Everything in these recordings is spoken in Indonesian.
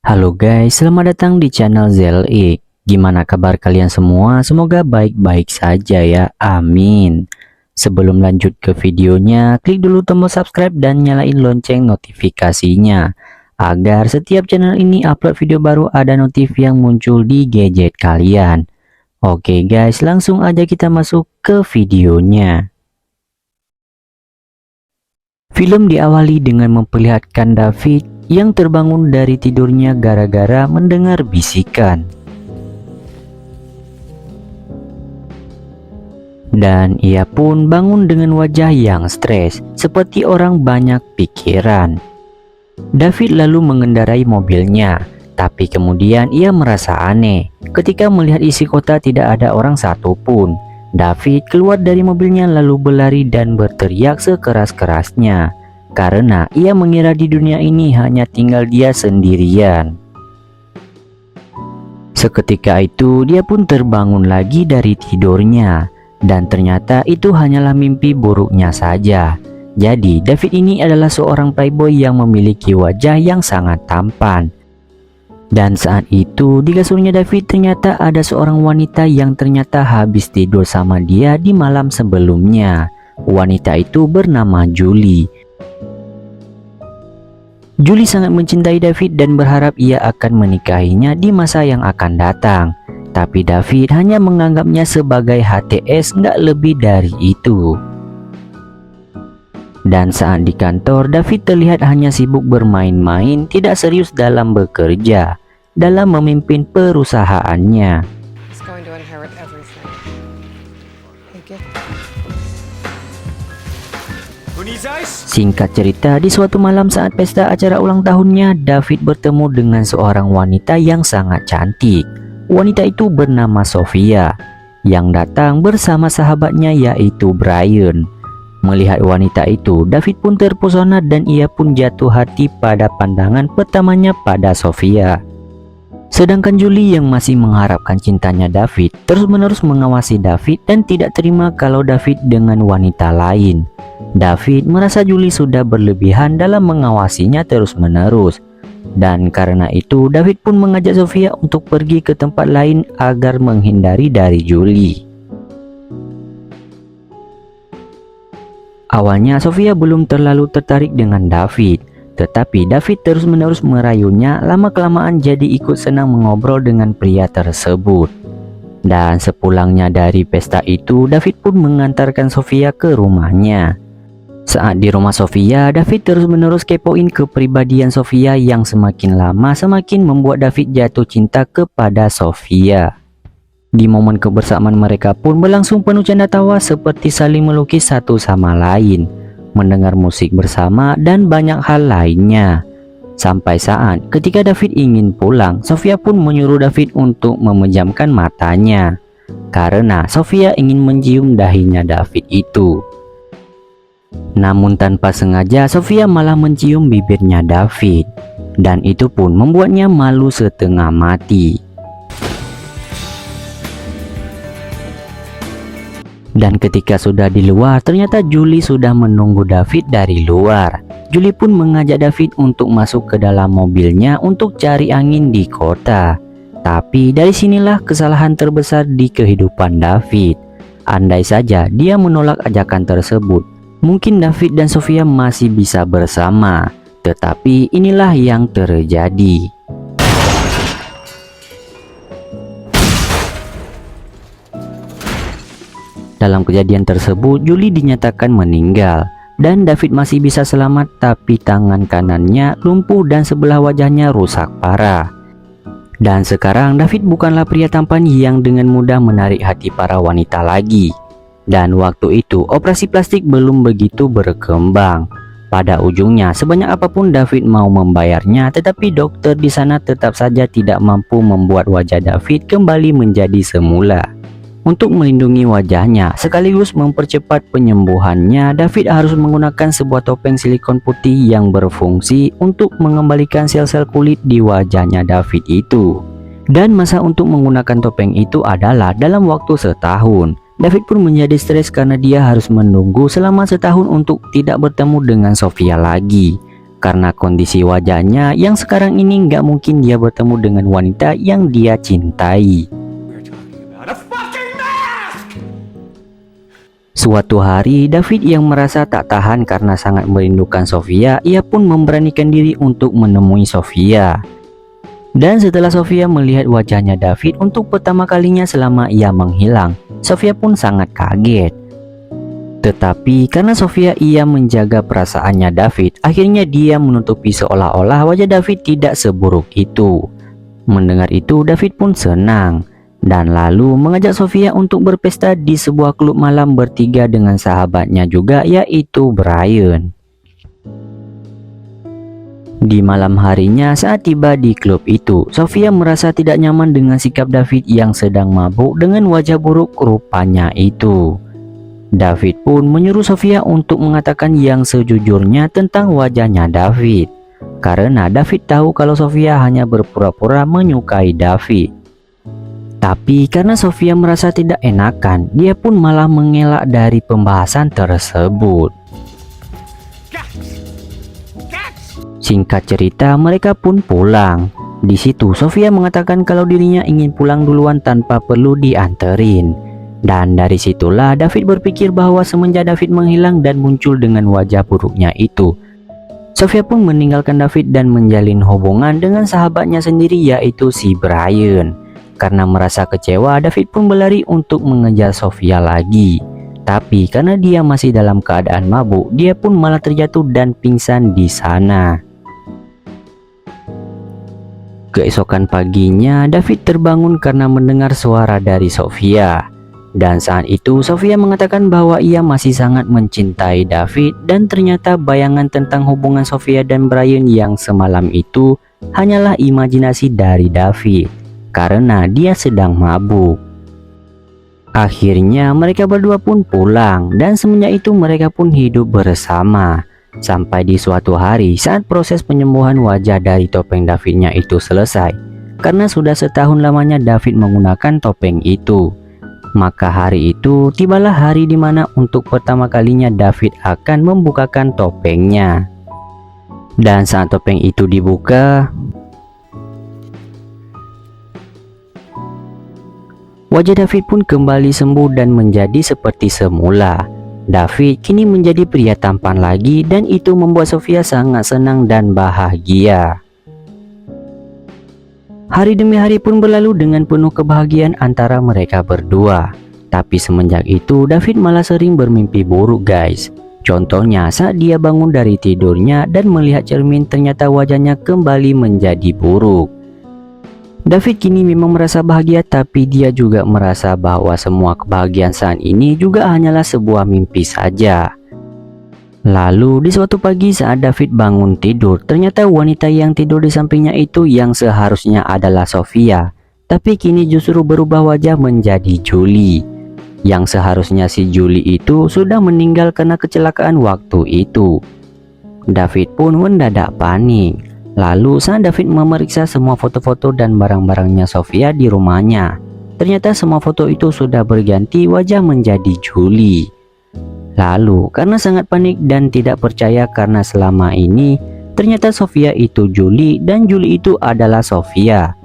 Halo guys, selamat datang di channel ZLE. Gimana kabar kalian semua? Semoga baik-baik saja ya, amin. Sebelum lanjut ke videonya, klik dulu tombol subscribe dan nyalain lonceng notifikasinya agar setiap channel ini upload video baru ada notif yang muncul di gadget kalian. Oke guys, langsung aja kita masuk ke videonya. Film diawali dengan memperlihatkan David yang terbangun dari tidurnya gara-gara mendengar bisikan. Dan ia pun bangun dengan wajah yang stres, seperti orang banyak pikiran. David lalu mengendarai mobilnya, tapi kemudian ia merasa aneh ketika melihat isi kota tidak ada orang satupun. David keluar dari mobilnya lalu berlari dan berteriak sekeras-kerasnya karena ia mengira di dunia ini hanya tinggal dia sendirian. Seketika itu dia pun terbangun lagi dari tidurnya dan ternyata itu hanyalah mimpi buruknya saja. Jadi David ini adalah seorang playboy yang memiliki wajah yang sangat tampan. Dan saat itu di kasurnya David ternyata ada seorang wanita yang ternyata habis tidur sama dia di malam sebelumnya. Wanita itu bernama Julie. Julie sangat mencintai David dan berharap ia akan menikahinya di masa yang akan datang. Tapi David hanya menganggapnya sebagai HTS, nggak lebih dari itu. Dan saat di kantor, David terlihat hanya sibuk bermain-main, tidak serius dalam bekerja, dalam memimpin perusahaannya. Singkat cerita, di suatu malam saat pesta acara ulang tahunnya, David bertemu dengan seorang wanita yang sangat cantik. Wanita itu bernama Sofia, yang datang bersama sahabatnya yaitu Brian. Melihat wanita itu, David pun terpesona dan ia pun jatuh hati pada pandangan pertamanya pada Sofia. Sedangkan Julie yang masih mengharapkan cintanya David terus-menerus mengawasi David dan tidak terima kalau David dengan wanita lain. David merasa Julie sudah berlebihan dalam mengawasinya terus-menerus. Dan karena itu David pun mengajak Sofia untuk pergi ke tempat lain agar menghindari dari Julie. Awalnya Sofia belum terlalu tertarik dengan David, tetapi David terus-menerus merayunya, lama-kelamaan jadi ikut senang mengobrol dengan pria tersebut. Dan sepulangnya dari pesta itu, David pun mengantarkan Sofia ke rumahnya. Saat di rumah Sofia, David terus-menerus kepoin kepribadian Sofia yang semakin lama semakin membuat David jatuh cinta kepada Sofia. Di momen kebersamaan mereka pun berlangsung penuh canda tawa seperti saling melukis satu sama lain, mendengar musik bersama dan banyak hal lainnya. Sampai saat ketika David ingin pulang, Sofia pun menyuruh David untuk memejamkan matanya karena Sofia ingin mencium dahinya David itu. Namun tanpa sengaja Sofia malah mencium bibirnya David, dan itu pun membuatnya malu setengah mati. Dan ketika sudah di luar, ternyata Julie sudah menunggu David dari luar. Julie pun mengajak David untuk masuk ke dalam mobilnya untuk cari angin di kota. Tapi dari sinilah kesalahan terbesar di kehidupan David. Andai saja dia menolak ajakan tersebut, mungkin David dan Sofia masih bisa bersama. Tetapi inilah yang terjadi. Dalam kejadian tersebut, Julie dinyatakan meninggal dan David masih bisa selamat, tapi tangan kanannya lumpuh dan sebelah wajahnya rusak parah. Dan sekarang David bukanlah pria tampan yang dengan mudah menarik hati para wanita lagi. Dan waktu itu operasi plastik belum begitu berkembang. Pada ujungnya sebanyak apapun David mau membayarnya, tetapi dokter di sana tetap saja tidak mampu membuat wajah David kembali menjadi semula. Untuk melindungi wajahnya sekaligus mempercepat penyembuhannya, David harus menggunakan sebuah topeng silikon putih yang berfungsi untuk mengembalikan sel-sel kulit di wajahnya David itu. Dan masa untuk menggunakan topeng itu adalah dalam waktu setahun. David pun menjadi stres karena dia harus menunggu selama setahun untuk tidak bertemu dengan Sofia lagi. karena kondisi wajahnya yang sekarang ini nggak mungkin dia bertemu dengan wanita yang dia cintai. Suatu hari, David yang merasa tak tahan karena sangat merindukan Sofia, ia pun memberanikan diri untuk menemui Sofia. Dan setelah Sofia melihat wajahnya David untuk pertama kalinya selama ia menghilang, Sofia pun sangat kaget. Tetapi karena Sofia ia menjaga perasaannya David, akhirnya dia menutupi seolah-olah wajah David tidak seburuk itu. Mendengar itu, David pun senang dan lalu mengajak Sofia untuk berpesta di sebuah klub malam bertiga dengan sahabatnya juga, yaitu Brian. Di malam harinya saat tiba di klub itu, Sofia merasa tidak nyaman dengan sikap David yang sedang mabuk dengan wajah buruk rupanya itu. David pun menyuruh Sofia untuk mengatakan yang sejujurnya tentang wajahnya David, karena David tahu kalau Sofia hanya berpura-pura menyukai David. Tapi karena Sofia merasa tidak enakan, dia pun malah mengelak dari pembahasan tersebut. Singkat cerita, mereka pun pulang. Di situ Sofia mengatakan kalau dirinya ingin pulang duluan tanpa perlu dianterin. Dan dari situlah David berpikir bahwa semenjak David menghilang dan muncul dengan wajah buruknya itu, Sofia pun meninggalkan David dan menjalin hubungan dengan sahabatnya sendiri, yaitu si Brian. Karena merasa kecewa, David pun berlari untuk mengejar Sofia lagi. Tapi karena dia masih dalam keadaan mabuk, dia pun malah terjatuh dan pingsan di sana. Keesokan paginya, David terbangun karena mendengar suara dari Sofia. Dan saat itu Sofia mengatakan bahwa ia masih sangat mencintai David, dan ternyata bayangan tentang hubungan Sofia dan Brian yang semalam itu hanyalah imajinasi dari David karena dia sedang mabuk. Akhirnya mereka berdua pun pulang, dan semenjak itu mereka pun hidup bersama. Sampai di suatu hari saat proses penyembuhan wajah dari topeng Davidnya itu selesai, karena sudah setahun lamanya David menggunakan topeng itu. Maka hari itu tibalah hari dimana untuk pertama kalinya David akan membukakan topengnya. Dan saat topeng itu dibuka, wajah David pun kembali sembuh dan menjadi seperti semula. David kini menjadi pria tampan lagi, dan itu membuat Sofia sangat senang dan bahagia. Hari demi hari pun berlalu dengan penuh kebahagiaan antara mereka berdua. Tapi semenjak itu David malah sering bermimpi buruk guys. Contohnya saat dia bangun dari tidurnya dan melihat cermin, ternyata wajahnya kembali menjadi buruk. David kini memang merasa bahagia, tapi dia juga merasa bahwa semua kebahagiaan saat ini juga hanyalah sebuah mimpi saja. Lalu di suatu pagi saat David bangun tidur, ternyata wanita yang tidur di sampingnya itu yang seharusnya adalah Sofia, tapi kini justru berubah wajah menjadi Julie. Yang seharusnya si Julie itu sudah meninggal karena kecelakaan waktu itu. David pun mendadak panik. Lalu saat David memeriksa semua foto-foto dan barang-barangnya Sofia di rumahnya, ternyata semua foto itu sudah berganti wajah menjadi Julie. Lalu karena sangat panik dan tidak percaya karena selama ini ternyata Sofia itu Julie dan Julie itu adalah Sofia,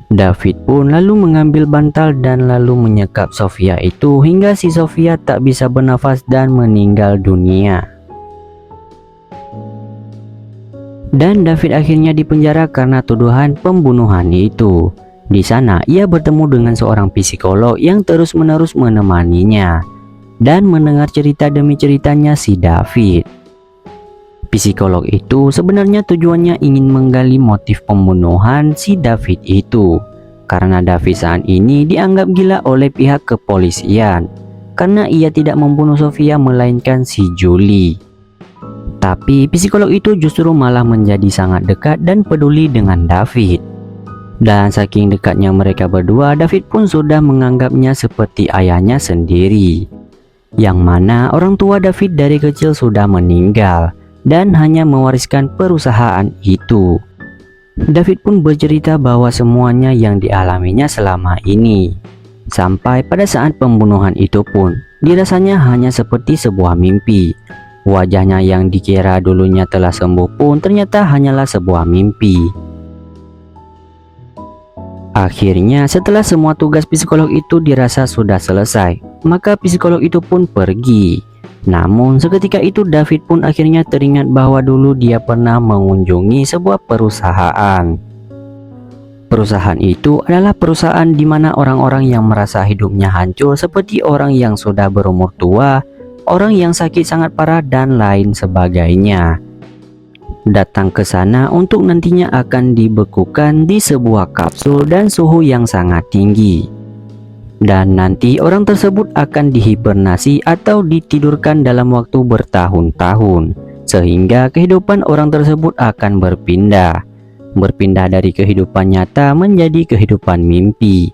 David pun lalu mengambil bantal dan lalu menyekap Sofia itu hingga si Sofia tak bisa bernafas dan meninggal dunia. Dan David akhirnya dipenjara karena tuduhan pembunuhan itu. Di sana ia bertemu dengan seorang psikolog yang terus-menerus menemaninya dan mendengar cerita demi ceritanya si David. Psikolog itu sebenarnya tujuannya ingin menggali motif pembunuhan si David itu, karena David saat ini dianggap gila oleh pihak kepolisian karena ia tidak membunuh Sofia melainkan si Julie. Tapi psikolog itu justru malah menjadi sangat dekat dan peduli dengan David. Dan saking dekatnya mereka berdua, David pun sudah menganggapnya seperti ayahnya sendiri, yang mana orang tua David dari kecil sudah meninggal dan hanya mewariskan perusahaan itu. David pun bercerita bahwa semuanya yang dialaminya selama ini, sampai pada saat pembunuhan itu pun dirasanya hanya seperti sebuah mimpi. Wajahnya yang dikira dulunya telah sembuh pun ternyata hanyalah sebuah mimpi. Akhirnya setelah semua tugas psikolog itu dirasa sudah selesai, maka psikolog itu pun pergi. Namun seketika itu David pun akhirnya teringat bahwa dulu dia pernah mengunjungi sebuah perusahaan. Perusahaan itu adalah perusahaan di mana orang-orang yang merasa hidupnya hancur seperti orang yang sudah berumur tua, orang yang sakit sangat parah dan lain sebagainya datang ke sana untuk nantinya akan dibekukan di sebuah kapsul dan suhu yang sangat tinggi. Dan nanti orang tersebut akan dihibernasi atau ditidurkan dalam waktu bertahun-tahun, sehingga kehidupan orang tersebut akan berpindah dari kehidupan nyata menjadi kehidupan mimpi.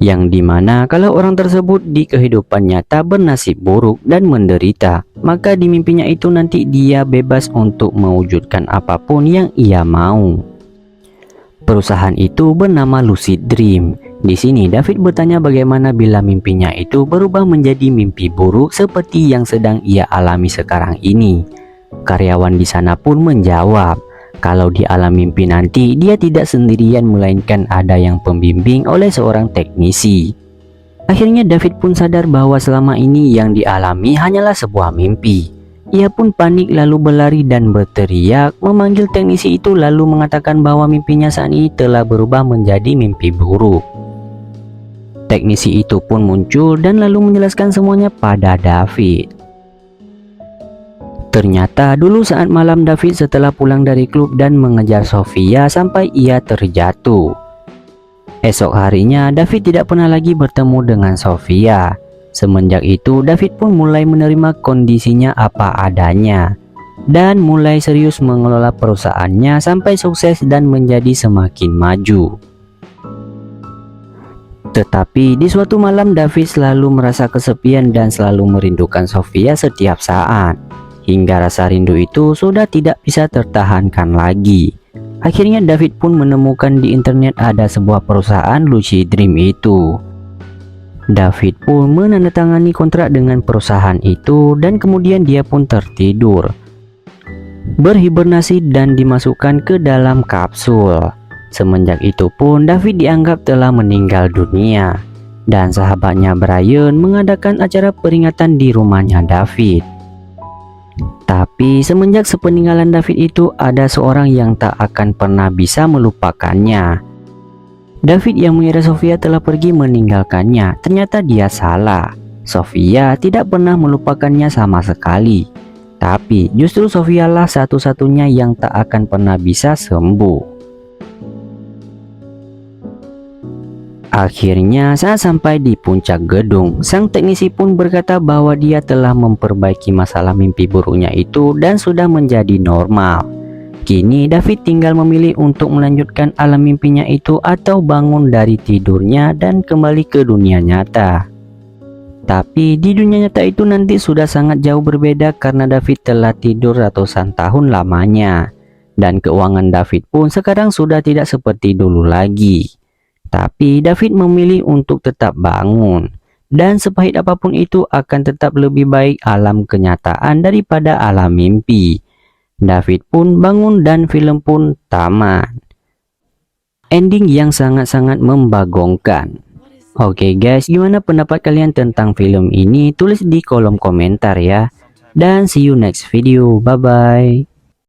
Yang dimana kalau orang tersebut di kehidupan nyata bernasib buruk dan menderita, maka di mimpinya itu nanti dia bebas untuk mewujudkan apapun yang ia mau. Perusahaan itu bernama Lucid Dream. Di sini David bertanya bagaimana bila mimpinya itu berubah menjadi mimpi buruk seperti yang sedang ia alami sekarang ini. Karyawan di sana pun menjawab, kalau di alam mimpi nanti dia tidak sendirian melainkan ada yang pembimbing oleh seorang teknisi. Akhirnya David pun sadar bahwa selama ini yang dialami hanyalah sebuah mimpi. Ia pun panik lalu berlari dan berteriak memanggil teknisi itu lalu mengatakan bahwa mimpinya saat ini telah berubah menjadi mimpi buruk. Teknisi itu pun muncul dan lalu menjelaskan semuanya pada David. Ternyata dulu saat malam David setelah pulang dari klub dan mengejar Sofia sampai ia terjatuh. Esok harinya David tidak pernah lagi bertemu dengan Sofia. Semenjak itu David pun mulai menerima kondisinya apa adanya dan mulai serius mengelola perusahaannya sampai sukses dan menjadi semakin maju. Tetapi di suatu malam David selalu merasa kesepian dan selalu merindukan Sofia setiap saat. Hingga rasa rindu itu sudah tidak bisa tertahankan lagi. Akhirnya David pun menemukan di internet ada sebuah perusahaan Lucid Dream itu. David pun menandatangani kontrak dengan perusahaan itu dan kemudian dia pun tertidur, berhibernasi dan dimasukkan ke dalam kapsul. Semenjak itu pun David dianggap telah meninggal dunia dan sahabatnya Brian mengadakan acara peringatan di rumahnya David. Tapi semenjak sepeninggalan David itu ada seorang yang tak akan pernah bisa melupakannya. David yang mengira Sofia telah pergi meninggalkannya, ternyata dia salah. Sofia tidak pernah melupakannya sama sekali. Tapi justru Sofia lah satu-satunya yang tak akan pernah bisa sembuh. Akhirnya saat sampai di puncak gedung, sang teknisi pun berkata bahwa dia telah memperbaiki masalah mimpi buruknya itu dan sudah menjadi normal. Kini David tinggal memilih untuk melanjutkan alam mimpinya itu atau bangun dari tidurnya dan kembali ke dunia nyata. Tapi di dunia nyata itu nanti sudah sangat jauh berbeda karena David telah tidur ratusan tahun lamanya. Dan keuangan David pun sekarang sudah tidak seperti dulu lagi. Tapi David memilih untuk tetap bangun, dan sepahit apapun itu akan tetap lebih baik alam kenyataan daripada alam mimpi. David pun bangun dan film pun tamat. Ending yang sangat-sangat membagongkan. Oke guys, gimana pendapat kalian tentang film ini? Tulis di kolom komentar ya. Dan see you next video, bye bye.